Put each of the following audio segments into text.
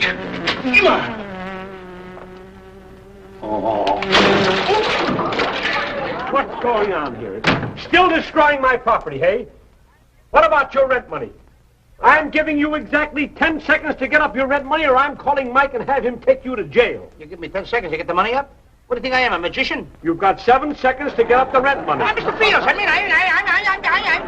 Come on. Oh. What's going on here? Still destroying my property, hey? What about your rent money? I'm giving you exactly 10 seconds to get up your rent money, or I'm calling Mike and have him take you to jail. You give me 10 seconds to get the money up? What do you think I am, a magician? You've got 7 seconds to get up the rent money. Mr. Fields, I mean, I'm...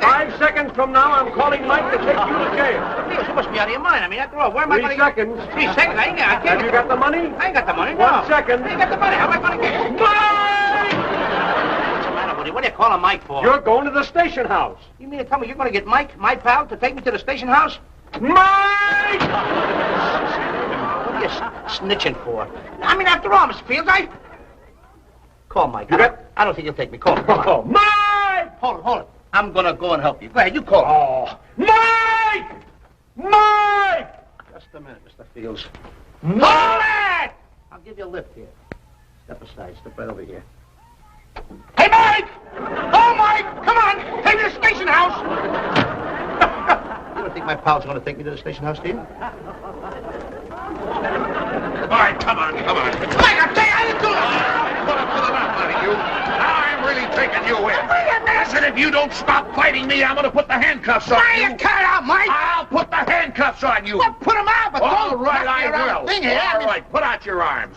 5 seconds from now, I'm calling Mike to take you to jail. Mr. Fields, you must be out of your mind. I mean, after all, where am I going 3 seconds. 3 seconds? I can't. Have you got the money? I ain't got the money, no. 1 second. I ain't got the money. How am I going to get it? Mike! What's the matter with you? What are you calling Mike for? You're going to the station house. You mean to tell me you're going to get Mike, my pal, to take me to the station house? Mike! What are you snitching for? I mean, after all, Mr. Fields, Call Mike. I don't think he'll take me. Call him. Come on. Oh, Mike! Hold it. I'm going to go and help you. Go ahead, you call him. Oh, Mike! Mike! Just a minute, Mr. Fields. Hold it! I'll give you a lift here. Step aside. Step right over here. Hey, Mike! Oh, Mike! Come on! Take me to the station house! You don't think my pal's going to take me to the station house, do you? All right, come on. Mike, I'll tell you, I didn't do it! Put up to the mouth out of you. Now I'm really taking you in. Wait a minute! Listen, if you don't stop fighting me, I'm going to put the handcuffs on you. You cut it out, Mike! I'll put the handcuffs on you. Well, put him out, but All don't right, knock me I around will. the thing here. All right, put out your arms.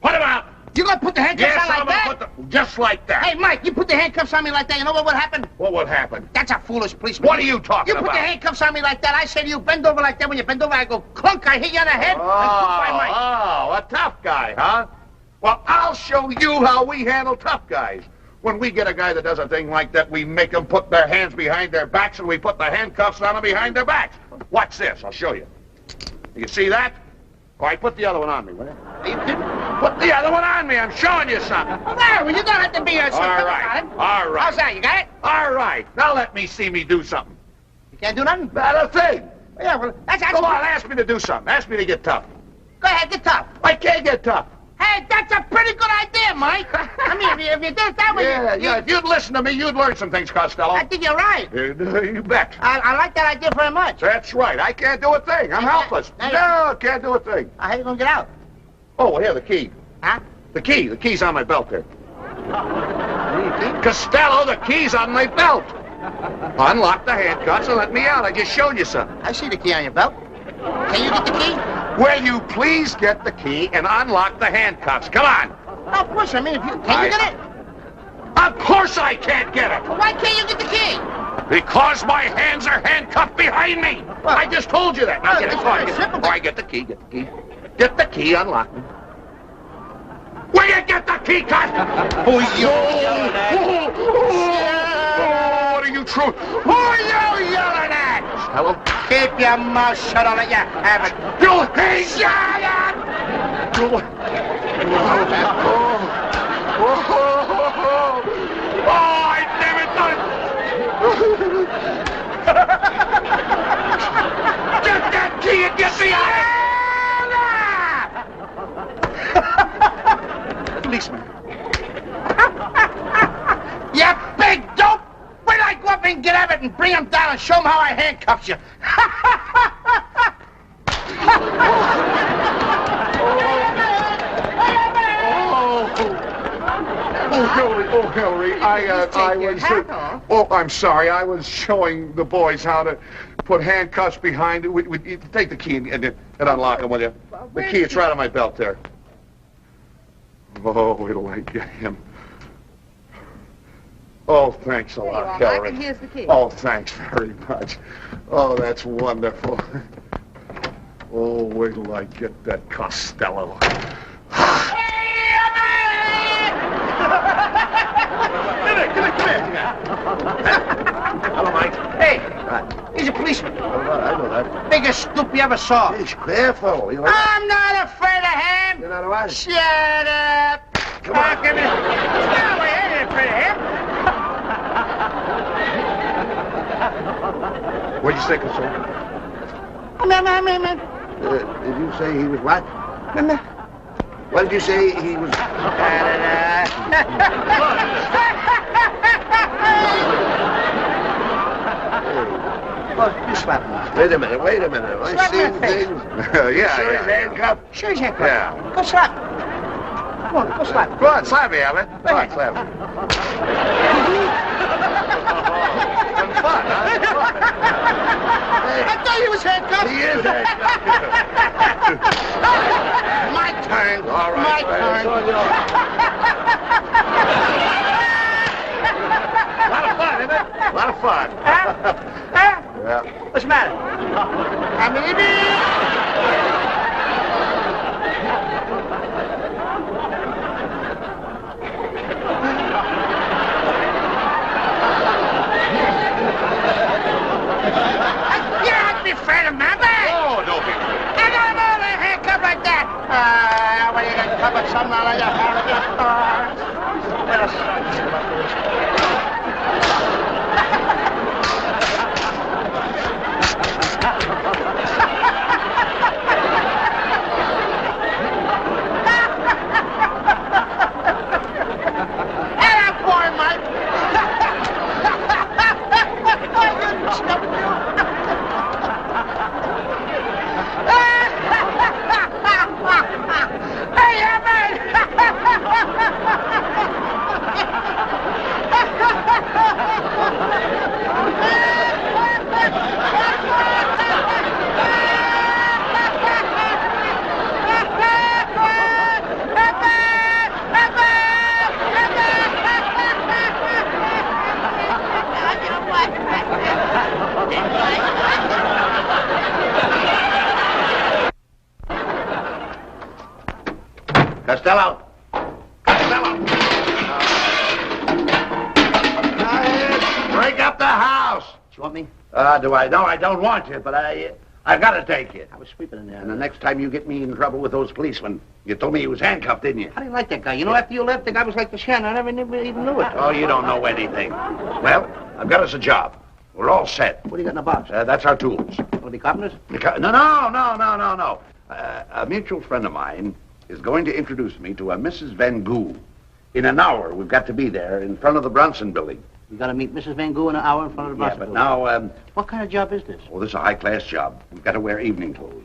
Put them out. You gonna put the handcuffs Yes, on like I'm that? going to put them just like that. Hey, Mike, you put the handcuffs on me like that, you know what would happen? What would happen? That's a foolish policeman. What are you talking You put about? the handcuffs on me like that, I say to you, bend over like that. When you bend over, I go clunk, I hit you on the head, and goodbye, Mike. Oh, a tough guy, huh? Well, I'll show you how we handle tough guys. When we get a guy that does a thing like that, we make them put their hands behind their backs, and we put the handcuffs on them behind their backs. Watch this. I'll show you. You see that? All right, put the other one on me, will you? You kidding? Put the other one on me. I'm showing you something. Well, there, well, you don't have to be so All quick right. about it. All right. How's that, you got it? All right. Now let me see me do something. You can't do nothing? Not a thing. Yeah, well, that's... Come on, ask me to do something. Ask me to get tough. Go ahead, get tough. I can't get tough. Hey, that's a pretty good idea, Mike. I mean, if you did it that way... Yeah. If you'd listen to me, you'd learn some things, Costello. I think you're right. You bet. I like that idea very much. That's right. I can't do a thing. I'm helpless. Hey. No, I can't do a thing. How you gonna get out? Oh, well, here, the key. Huh? The key. The key's on my belt there. Costello, the key's on my belt. Unlock the handcuffs and let me out. I just showed you something. I see the key on your belt. Can you get the key? Will you please get the key and unlock the handcuffs? Come on. No, of course. I mean, can you get it? Of course I can't get it. Well, why can't you get the key? Because my hands are handcuffed behind me. Well, I just told you that. Now get it. it's Come on, very get simple. it. All right, get the key. Get the key. Get the key. Unlock me. Will you get the key, Cos? Oh, what are you true? Who are you yelling at? Hello? Keep your mouth shut on it, you have it. You shut up! Oh, I never thought. Get that key and get me out of here! Policeman. You big dope! Wait till I go up and get Abbott and bring him down and show him how I handcuffs you. Oh, Hillary, I was... Oh, I'm sorry. I was showing the boys how to put handcuffs behind it. Take the key and unlock them, will you? The key, it's right on my belt there. Oh, wait till I get him. Oh, thanks a lot, Hillary. And here's the key. Oh, thanks very much. Oh, that's wonderful. Oh, wait till I get that Costello. Come here. Hello, Mike. Hey, he's a policeman. I know that. Biggest scoop you ever saw. He's careful. I'm not afraid of him. You're not allowed. Shut up. Come on. Come here. No, I ain't afraid of him. What'd you say, Costello? Did you say he was what? What did you say he was? Well, you slap him. Wait a minute. Am I Slap seeing my face. things? Sure he's handcuffed? Sure, he's handcuffed. Yeah. Go slap him. Come on, go slap him. Go on, slap me, Abbott. Go on, slap me. Having fun, huh? I thought he was handcuffed. He is handcuffed. My turn. All right. My turn. A lot of fun, isn't it? A lot of fun. Yeah. What's the matter? You don't have to be afraid of me. Oh, don't be afraid. I don't know the handcuff like that. What are you going to cover something like that? What else? Costello. Costello. Break up the house. You want me? Do I? No, I don't want you, but I've got to take you. I was sweeping in there. And the next time you get me in trouble with those policemen, you told me he was handcuffed, didn't you? How do you like that guy? You know, after you left, the guy was like the Shan. I never even knew it. Oh, you don't know anything. Well, I've got us a job. We're all set. What do you got in the box? That's our tools. Want to be carpenters? No. A mutual friend of mine is going to introduce me to a Mrs. Van Goo. In an hour, we've got to be there in front of the Bronson building. We got to meet Mrs. Van Goo in an hour in front of the Yeah, bus. but now, What kind of job is this? this is a high-class job. We've got to wear evening clothes.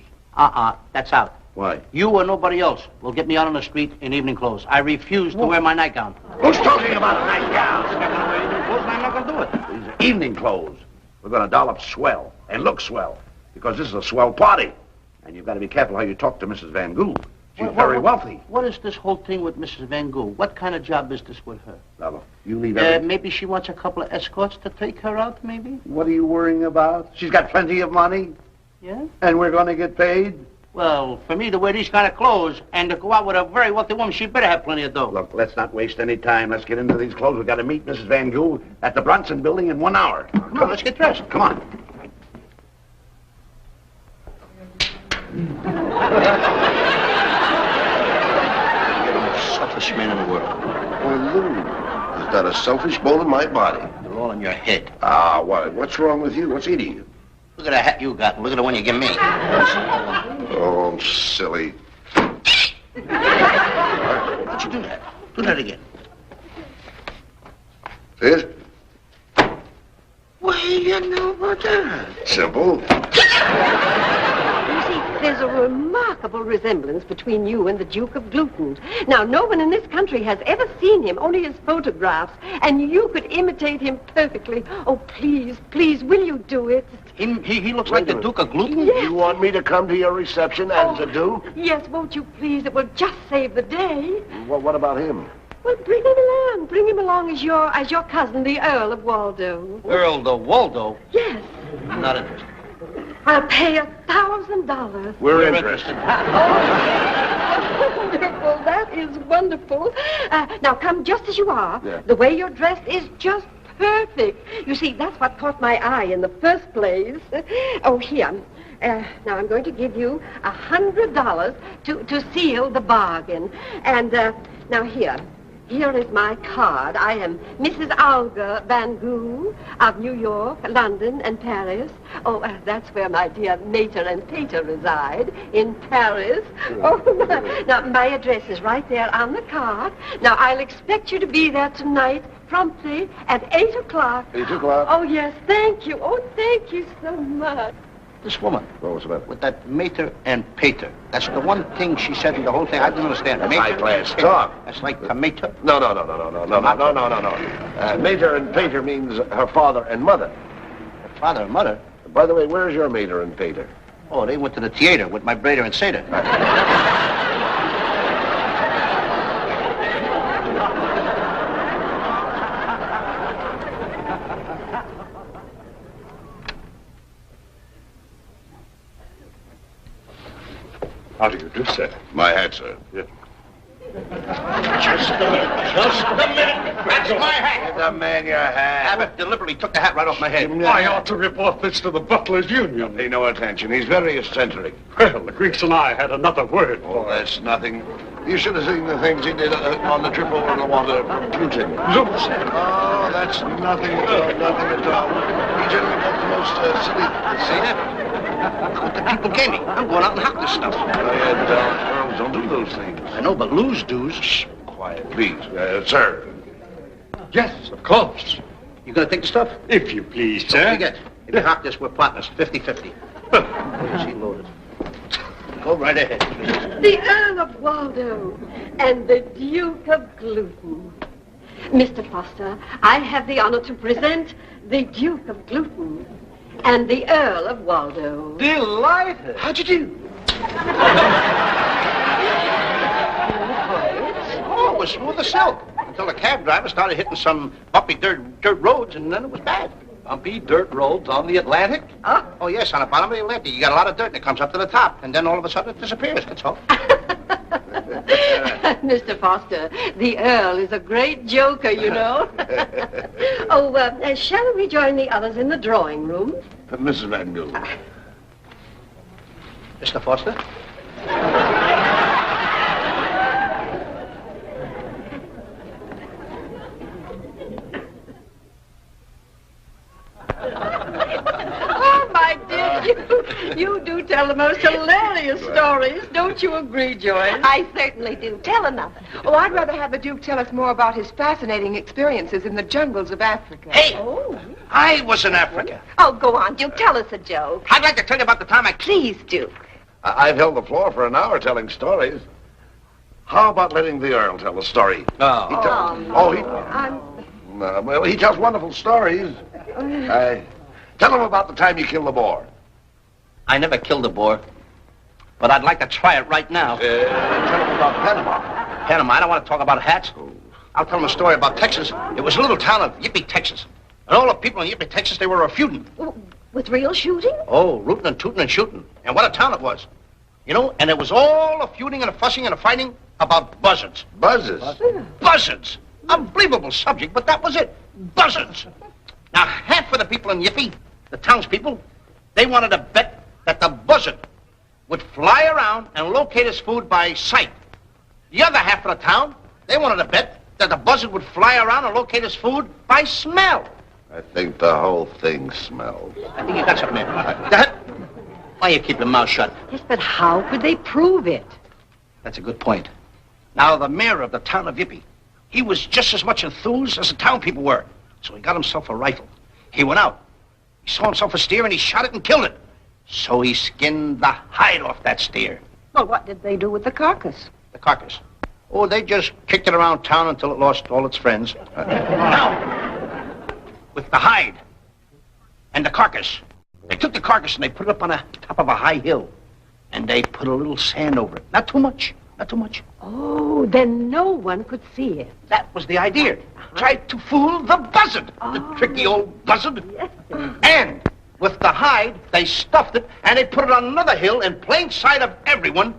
That's out. Why? You or nobody else will get me out on the street in evening clothes. I refuse to wear my nightgown. Who's talking about a nightgown? I'm not going to wear evening clothes, and I'm not going to do it. These are evening clothes. We're going to doll up swell and look swell because this is a swell party. And you've got to be careful how you talk to Mrs. Van Goo. She's very wealthy. What is this whole thing with Mrs. Van Goo? What kind of job is this with her? Now, you leave everything. Maybe she wants a couple of escorts to take her out, maybe? What are you worrying about? She's got plenty of money. Yeah? And we're going to get paid. Well, for me to wear these kind of clothes and to go out with a very wealthy woman, she better have plenty of dough. Look, let's not waste any time. Let's get into these clothes. We've got to meet Mrs. Van Goo at the Bronson building in 1 hour. Come on, let's get dressed. Come on. You're the most selfish man in the world. Oh, Lou, There's not a selfish bone in my body. They're all in your head. What's wrong with you? What's eating you? Look at the hat you got. Look at the one you give me. Oh, I'm silly. Why'd you do that? Do that again. See it? What do you know about that? Simple. You see, there's a remarkable resemblance between you and the Duke of Gluten. Now, no one in this country has ever seen him, only his photographs, and you could imitate him perfectly. Oh, please, will you do it? He looks like the Duke of Gluten? Yes. You want me to come to your reception as a Duke? Yes, won't you please? It will just save the day. Well, what about him? Well, bring him along. Bring him along as your cousin, the Earl of Waldo. Earl de Waldo? Yes. I'm not interested. I'll pay $1,000. We're interested. Wonderful. That is wonderful. Now, come just as you are. Yeah. The way you're dressed is just perfect. You see, that's what caught my eye in the first place. Oh, here. Now, I'm going to give you $100 to seal the bargain. And, now, here. Here is my card. I am Mrs. Olga Van Goo of New York, London, and Paris. Oh, that's where my dear Mater and Pater reside, in Paris. Oh, now, my address is right there on the card. Now, I'll expect you to be there tonight, promptly, at 8 o'clock. 8 o'clock? Oh, yes, thank you. Oh, thank you so much. This woman, What was the matter? with that Mater and Pater, that's the one thing she said in the whole thing I didn't understand. That's Mater high-class and Pater. talk. That's like tomato. No. Mater and Pater means her father and mother. Father and mother. By the way, where's your Mater and Pater? Oh, they went to the theater with my brother and Seder. How do you do, sir? My hat, sir. Yes. Just a minute. That's my hat. The man your hat. Abbott deliberately took the hat right off my head. I ought to report this to the Butlers' Union. Pay no attention. He's very eccentric. Well, the Greeks and I had another word Oh, for that's nothing. You should have seen the things he did on the trip over the water from Putin. Look, Oh, that's nothing at all. Nothing at all. He generally does the most silly. See that? What the people gave me. I'm going out and hop this stuff. Girls don't do those things. I know, but lose dues. Shh, quiet, please. Sir. yes, of course. You gonna take the stuff? If you please, Don't sir. forget. If you hop this, we're partners. 50-50. Where's he loaded? Go right ahead. The Earl of Waldo and the Duke of Gluten. Mr. Foster, I have the honor to present the Duke of Gluten and the Earl of Waldo. Delighted. How'd you do? Oh, it was smooth as silk. Until the cab driver started hitting some bumpy dirt roads, and then it was bad. Bumpy dirt roads on the Atlantic? Huh? Oh, yes, on the bottom of the Atlantic. You got a lot of dirt, and it comes up to the top. And then all of a sudden it disappears, that's all. Mr. Foster, the Earl is a great joker, you know. Oh, shall we join the others in the drawing room? Mrs. Van Gogh. Mr. Foster? Oh, my dear, you do tell the most hilarious stories. Don't you agree, Joyce? I certainly do. Tell another. Oh, I'd rather have the Duke tell us more about his fascinating experiences in the jungles of Africa. Hey, Oh. I was in Africa. Oh, go on, Duke. Tell us a joke. I'd like to tell you about the time I... Please, Duke. I've held the floor for an hour telling stories. How about letting the Earl tell a story? Oh. He tells... well, he tells wonderful stories. Tell him about the time you killed the boar. I never killed a boar, but I'd like to try it right now. Tell him about Panama. Panama, I don't want to talk about hats. I'll tell him a story about Texas. It was a little town of Yippee, Texas. And all the people in Yippee, Texas, they were feuding. With real shooting? Oh, rooting and tooting and shooting. And what a town it was. You know, and it was all a feuding and a fussing and a fighting about buzzards. Buzzes. Buzzards. Unbelievable subject, but that was it. Buzzards. Now, half of the people in Yippee, the townspeople, they wanted to bet that the buzzard would fly around and locate his food by sight. The other half of the town, they wanted to bet that the buzzard would fly around and locate his food by smell. I think the whole thing smelled. I think you got something there. Why you keep your mouth shut? Yes, but how could they prove it? That's a good point. Now, the mayor of the town of Yippee, he was just as much enthused as the town people were. So he got himself a rifle. He went out. He saw himself a steer and he shot it and killed it. So he skinned the hide off that steer. Well, what did they do with the carcass? The carcass. Oh, they just kicked it around town until it lost all its friends. Now, with the hide and the carcass, they took the carcass and they put it up on the top of a high hill. And they put a little sand over it. Not too much. Not too much. Oh, then no one could see it. That was the idea. Tried to fool the buzzard. The tricky old buzzard. Yes. And with the hide, they stuffed it and they put it on another hill in plain sight of everyone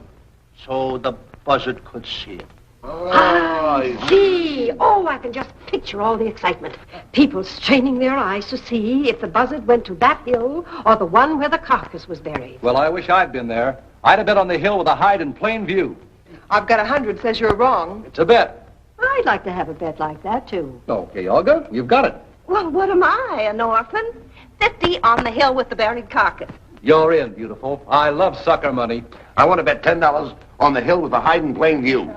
so the buzzard could see it. I see. Oh, I can just picture all the excitement. People straining their eyes to see if the buzzard went to that hill or the one where the carcass was buried. Well, I wish I'd been there. I'd have been on the hill with a hide in plain view. I've got 100 says you're wrong. It's a bet. I I'd like to have a bet like that, too. Okay, Olga, you've got it. Well, what am I, an orphan? 50 on the hill with the buried carcass. You're in, beautiful. I love sucker money. I want to bet $10 on the hill with the hide and plain view.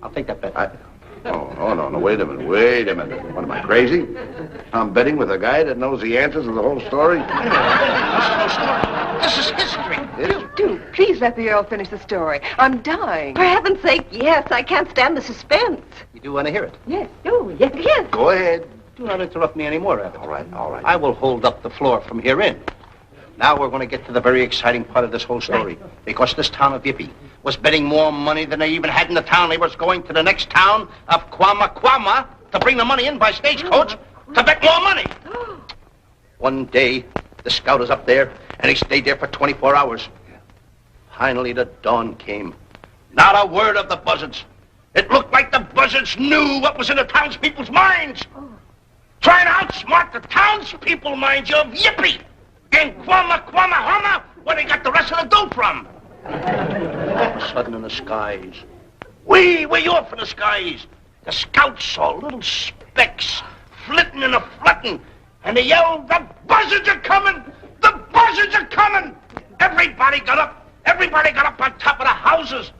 I'll take that bet. No, wait a minute. What, am I crazy? I'm betting with a guy that knows the answers to the whole story? This is history. Do, please let the Earl finish the story. I'm dying. For heaven's sake, yes. I can't stand the suspense. You do want to hear it? Yes. Oh, yes, yes. Go ahead. Do not interrupt me anymore, Abbott. All right. I will hold up the floor from here in. Now we're going to get to the very exciting part of this whole story. Because this town of Yippee was betting more money than they even had in the town. They was going to the next town of Kwama to bring the money in by stagecoach to bet more money. One day, the scout was up there, and he stayed there for 24 hours. Finally, the dawn came. Not a word of the buzzards. It looked like the buzzards knew what was in the townspeople's minds. Trying to outsmart the townspeople, mind you, of Yippee. And Kwama, where they got the rest of the dough from. All of a sudden in the skies, way off in the skies, the scouts saw little specks flitting and a-flutting, and they yelled, "The buzzards are coming! The buzzards are coming!" Everybody got up on top of the houses,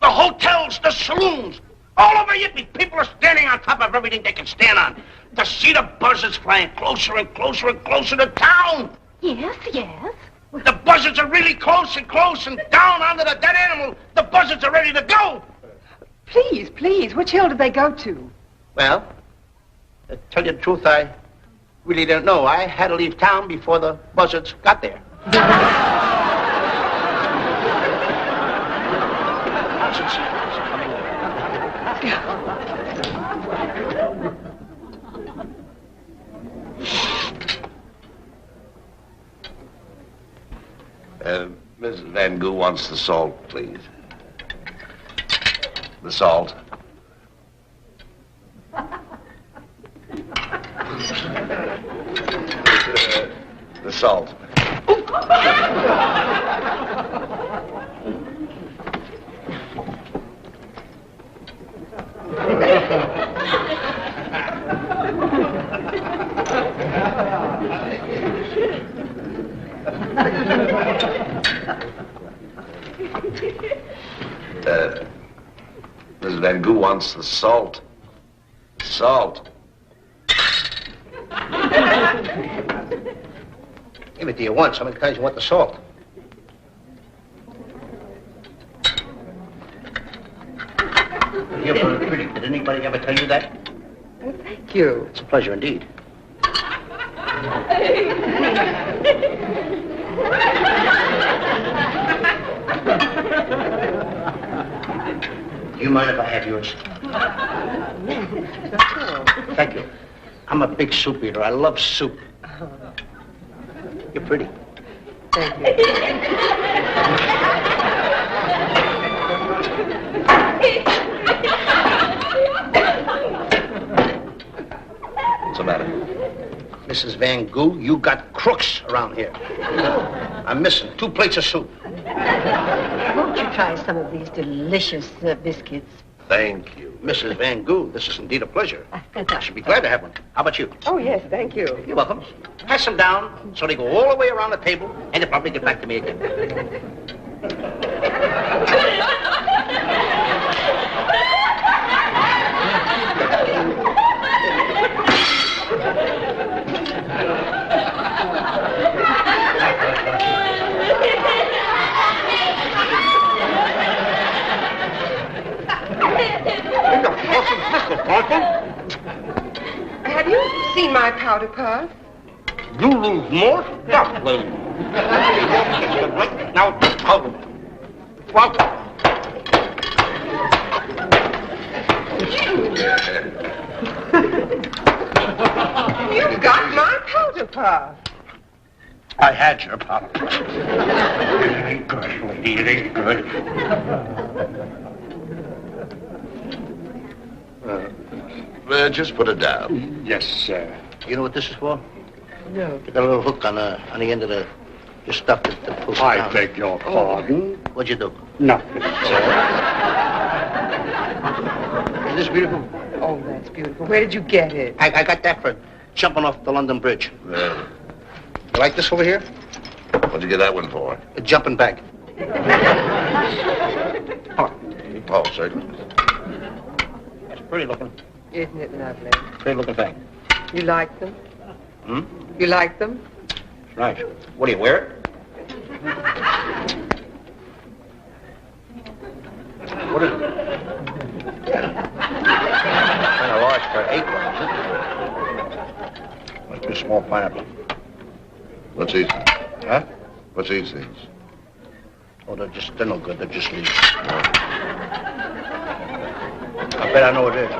the hotels, the saloons. All over Yippee, people are standing on top of everything they can stand on to see the buzzards flying closer and closer and closer to town. Yes. The buzzards are really close and down onto the dead animal. The buzzards are ready to go. Please, which hill did they go to? Well, to tell you the truth, I really didn't know. I had to leave town before the buzzards got there. Buzzards coming. Mrs. Van Goo wants the salt, please. The salt. The salt. Mrs. Van Goo wants the salt. Salt. Give it to you once. How many times you want the salt? You're very pretty. Did anybody ever tell you that? Thank you. It's a pleasure indeed. Do you mind if I have yours? Thank you. I'm a big soup eater. I love soup. You're pretty. Thank you. What's the matter? Mrs. Van Goo, you got crooks around here. I'm missing 2 plates of soup. Won't you try some of these delicious biscuits? Thank you. Mrs. Van Goo, this is indeed a pleasure. I should be glad to have one. How about you? Oh, yes, thank you. You're welcome. Pass them down so they go all the way around the table, and they'll probably get back to me again. Have you seen my powder puff? You lose more stuff, lady. Now, hold it. Well, You got my powder puff. I had your powder. It ain't good, lady. It ain't good. Just put it down. Yes, sir. You know what this is for? No. Get a little hook on the end of the stuff that pulls it I down. beg your pardon. What'd you do? Nothing, sir. Is this beautiful? Oh, that's beautiful. Where did you get it? I got that for jumping off the London Bridge. Yeah. You like this over here? What'd you get that one for? A jumping bag. Oh, certainly. It's pretty looking. Isn't it lovely? Pretty looking thing. You like them? Hmm? You like them? Right. What do you wear it? What is it? Kind of large for 8 rounds. Must be a small pineapple. What's these? Huh? What's these things? Oh, they're no good. They're just leaves. I bet I know what it is.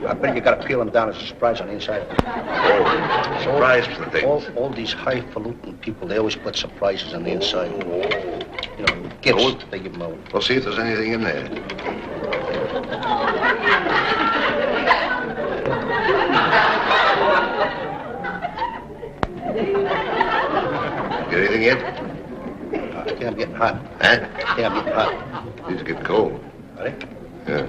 I bet you gotta peel them down as a surprise on the inside. Oh, surprise for the things. All these highfalutin people, they always put surprises on the inside. You know, gifts, they give them out. We'll see if there's anything in there. Get anything in? I think I'm getting hot. Huh? I think I'm getting hot. These are getting cold. Are they? Yeah.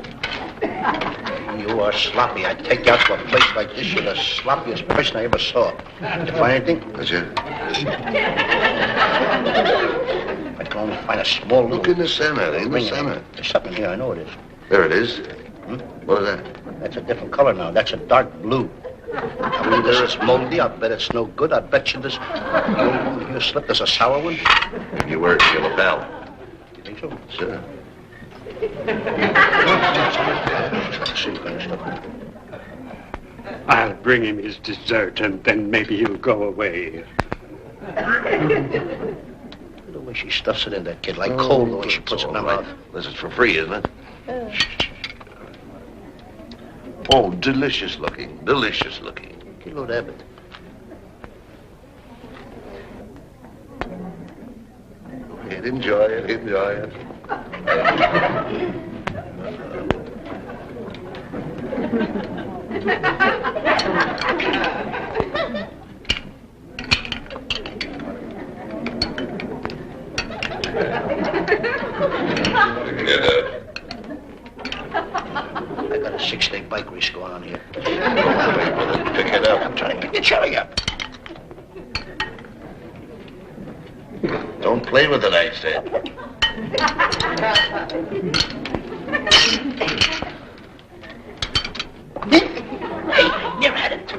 You are sloppy. I'd take you out to a place like this. You're the sloppiest person I ever saw. Did you find anything? That's it. I can only find a small Look little in the center. In the ring. center. There's something here. I know it is. There it is. What is that? That's a different color now. That's a dark blue. I believe this is moldy. I bet it's no good. I bet you this you slip there's a sour one. You wear it to your lapel. You think so? Sure. See what kind of stuff. I'll bring him his dessert, and then maybe he'll go away. The way she stuffs it in that kid, like coal, the way she puts it in her mouth. This is for free, isn't it? Oh, delicious looking. Delicious looking. Kilo Abbott. Enjoy it. Enjoy it. I got a 6-day bike race going on here. Pick it up. I'm trying to pick the cherry up. Don't play with it, I said. You're at it.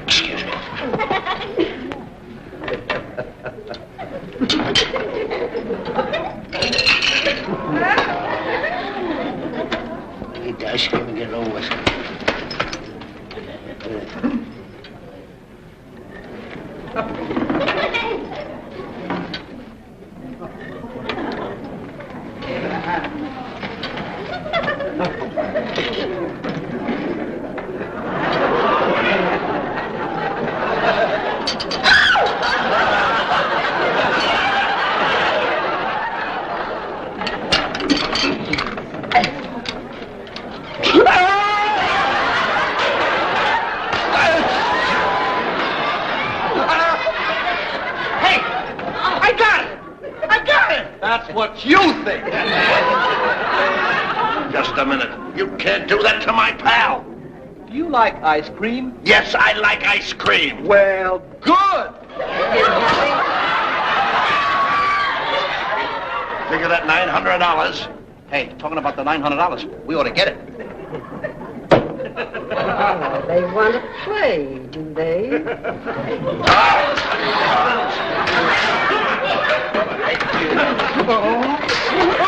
Excuse me. Eat the ice cream and get it over with. That's what you think. Just a minute. You can't do that to my pal. Do you like ice cream? Yes, I like ice cream. Well, good. Figure that $900. Hey, talking about the $900, we ought to get it. Oh, they want to play, do they? Oh.